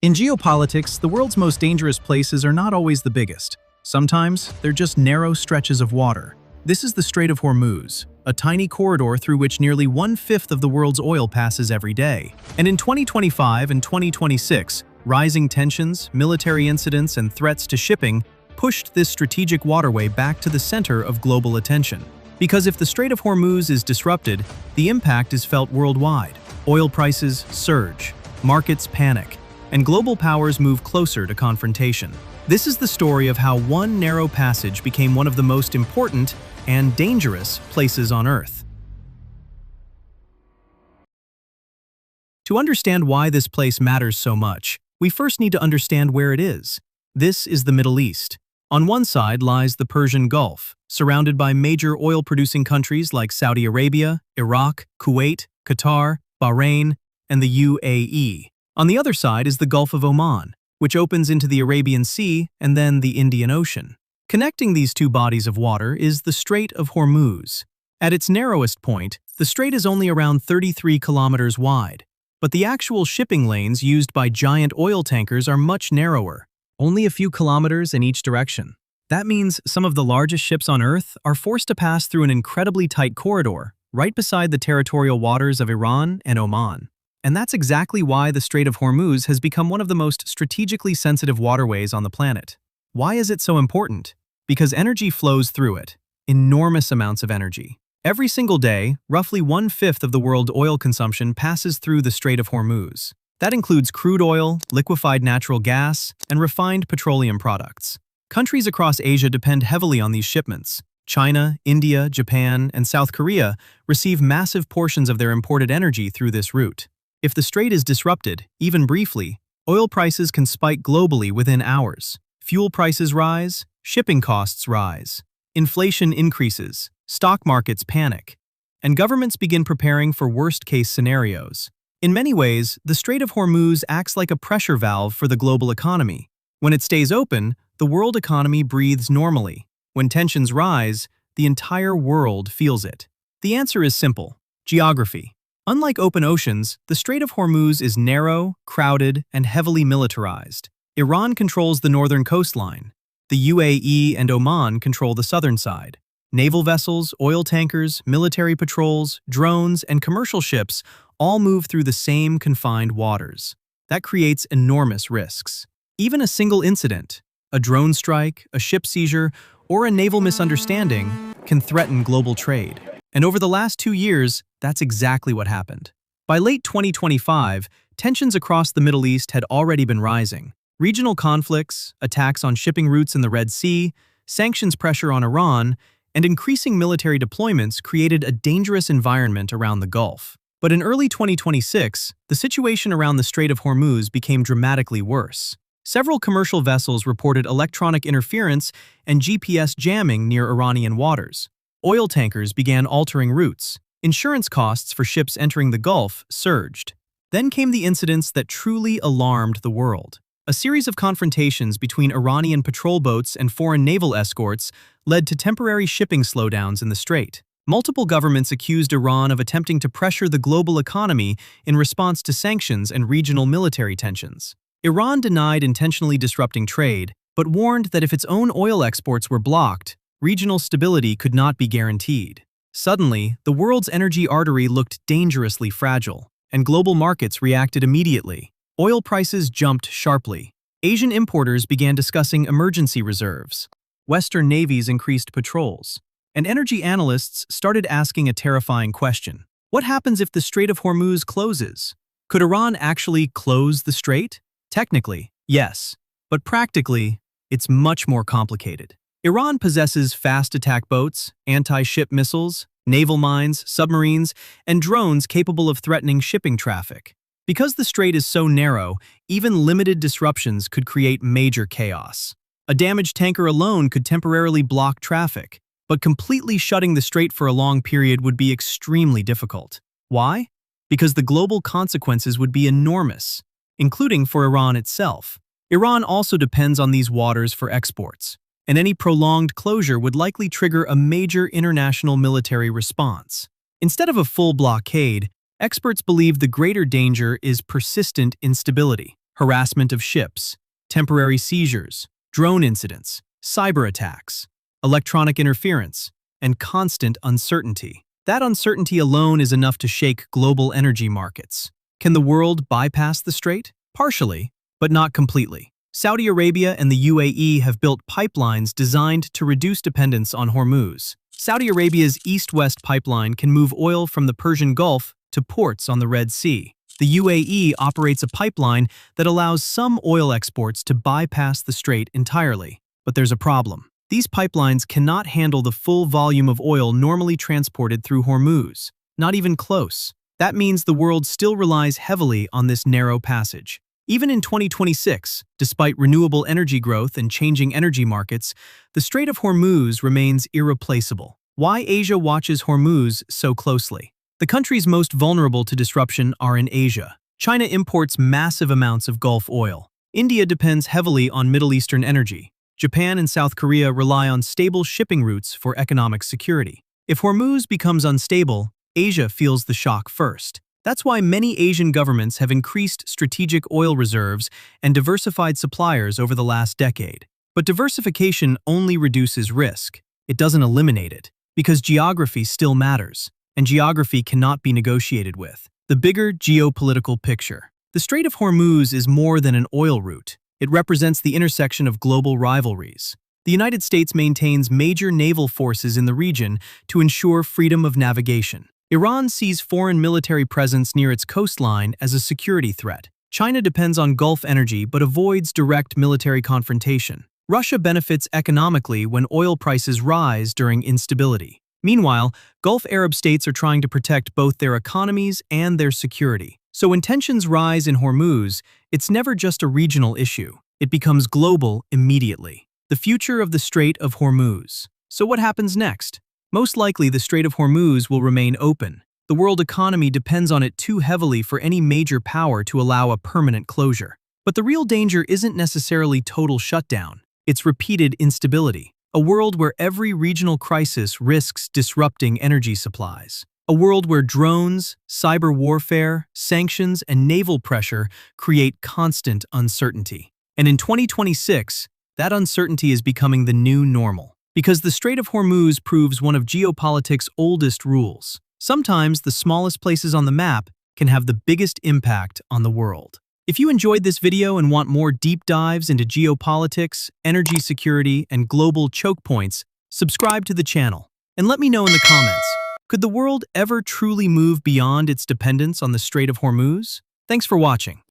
In geopolitics, the world's most dangerous places are not always the biggest. Sometimes, they're just narrow stretches of water. This is the Strait of Hormuz, a tiny corridor through which nearly one-fifth of the world's oil passes every day. And in 2025 and 2026, rising tensions, military incidents, and threats to shipping pushed this strategic waterway back to the center of global attention. Because if the Strait of Hormuz is disrupted, the impact is felt worldwide. Oil prices surge, markets panic, and global powers move closer to confrontation. This is the story of how one narrow passage became one of the most important and dangerous places on Earth. To understand why this place matters so much, we first need to understand where it is. This is the Middle East. On one side lies the Persian Gulf, surrounded by major oil-producing countries like Saudi Arabia, Iraq, Kuwait, Qatar, Bahrain, and the UAE. On the other side is the Gulf of Oman, which opens into the Arabian Sea and then the Indian Ocean. Connecting these two bodies of water is the Strait of Hormuz. At its narrowest point, the strait is only around 33 kilometers wide, but the actual shipping lanes used by giant oil tankers are much narrower, only a few kilometers in each direction. That means some of the largest ships on Earth are forced to pass through an incredibly tight corridor, right beside the territorial waters of Iran and Oman. And that's exactly why the Strait of Hormuz has become one of the most strategically sensitive waterways on the planet. Why is it so important? Because energy flows through it. Enormous amounts of energy. Every single day, roughly one-fifth of the world's oil consumption passes through the Strait of Hormuz. That includes crude oil, liquefied natural gas, and refined petroleum products. Countries across Asia depend heavily on these shipments. China, India, Japan, and South Korea receive massive portions of their imported energy through this route. If the strait is disrupted, even briefly, oil prices can spike globally within hours. Fuel prices rise, shipping costs rise, inflation increases, stock markets panic, and governments begin preparing for worst-case scenarios. In many ways, the Strait of Hormuz acts like a pressure valve for the global economy. When it stays open, the world economy breathes normally. When tensions rise, the entire world feels it. The answer is simple: geography. Unlike open oceans, the Strait of Hormuz is narrow, crowded, and heavily militarized. Iran controls the northern coastline. The UAE and Oman control the southern side. Naval vessels, oil tankers, military patrols, drones, and commercial ships all move through the same confined waters. That creates enormous risks. Even a single incident, a drone strike, a ship seizure, or a naval misunderstanding, can threaten global trade. And over the last 2 years, that's exactly what happened. By late 2025, tensions across the Middle East had already been rising. Regional conflicts, attacks on shipping routes in the Red Sea, sanctions pressure on Iran, and increasing military deployments created a dangerous environment around the Gulf. But in early 2026, the situation around the Strait of Hormuz became dramatically worse. Several commercial vessels reported electronic interference and GPS jamming near Iranian waters. Oil tankers began altering routes. Insurance costs for ships entering the Gulf surged. Then came the incidents that truly alarmed the world. A series of confrontations between Iranian patrol boats and foreign naval escorts led to temporary shipping slowdowns in the strait. Multiple governments accused Iran of attempting to pressure the global economy in response to sanctions and regional military tensions. Iran denied intentionally disrupting trade, but warned that if its own oil exports were blocked, regional stability could not be guaranteed. Suddenly, the world's energy artery looked dangerously fragile, and global markets reacted immediately. Oil prices jumped sharply. Asian importers began discussing emergency reserves. Western navies increased patrols. And energy analysts started asking a terrifying question. What happens if the Strait of Hormuz closes? Could Iran actually close the strait? Technically, yes. But practically, it's much more complicated. Iran possesses fast attack boats, anti-ship missiles, naval mines, submarines, and drones capable of threatening shipping traffic. Because the strait is so narrow, even limited disruptions could create major chaos. A damaged tanker alone could temporarily block traffic, but completely shutting the strait for a long period would be extremely difficult. Why? Because the global consequences would be enormous, including for Iran itself. Iran also depends on these waters for exports, and any prolonged closure would likely trigger a major international military response. Instead of a full blockade, experts believe the greater danger is persistent instability. harassment of ships, temporary seizures, drone incidents, cyber attacks, electronic interference, and constant uncertainty. That uncertainty alone is enough to shake global energy markets. Can the world bypass the strait? Partially, but not completely. Saudi Arabia and the UAE have built pipelines designed to reduce dependence on Hormuz. Saudi Arabia's east-west pipeline can move oil from the Persian Gulf to ports on the Red Sea. The UAE operates a pipeline that allows some oil exports to bypass the strait entirely. But there's a problem. These pipelines cannot handle the full volume of oil normally transported through Hormuz. Not even close. That means the world still relies heavily on this narrow passage. Even in 2026, despite renewable energy growth and changing energy markets, the Strait of Hormuz remains irreplaceable. Why Asia watches Hormuz so closely? The countries most vulnerable to disruption are in Asia. China imports massive amounts of Gulf oil. India depends heavily on Middle Eastern energy. Japan and South Korea rely on stable shipping routes for economic security. If Hormuz becomes unstable, Asia feels the shock first. That's why many Asian governments have increased strategic oil reserves and diversified suppliers over the last decade. But diversification only reduces risk. It doesn't eliminate it, because geography still matters, and geography cannot be negotiated with. The bigger geopolitical picture. The Strait of Hormuz is more than an oil route. It represents the intersection of global rivalries. The United States maintains major naval forces in the region to ensure freedom of navigation. Iran sees foreign military presence near its coastline as a security threat. China depends on Gulf energy but avoids direct military confrontation. Russia benefits economically when oil prices rise during instability. Meanwhile, Gulf Arab states are trying to protect both their economies and their security. So when tensions rise in Hormuz, it's never just a regional issue. It becomes global immediately. The future of the Strait of Hormuz. So what happens next? Most likely, the Strait of Hormuz will remain open. The world economy depends on it too heavily for any major power to allow a permanent closure. But the real danger isn't necessarily total shutdown. It's repeated instability. A world where every regional crisis risks disrupting energy supplies. A world where drones, cyber warfare, sanctions, and naval pressure create constant uncertainty. And in 2026, that uncertainty is becoming the new normal. Because the Strait of Hormuz proves one of geopolitics' oldest rules. Sometimes the smallest places on the map can have the biggest impact on the world. If you enjoyed this video and want more deep dives into geopolitics, energy security, and global choke points, subscribe to the channel. And let me know in the comments, could the world ever truly move beyond its dependence on the Strait of Hormuz? Thanks for watching.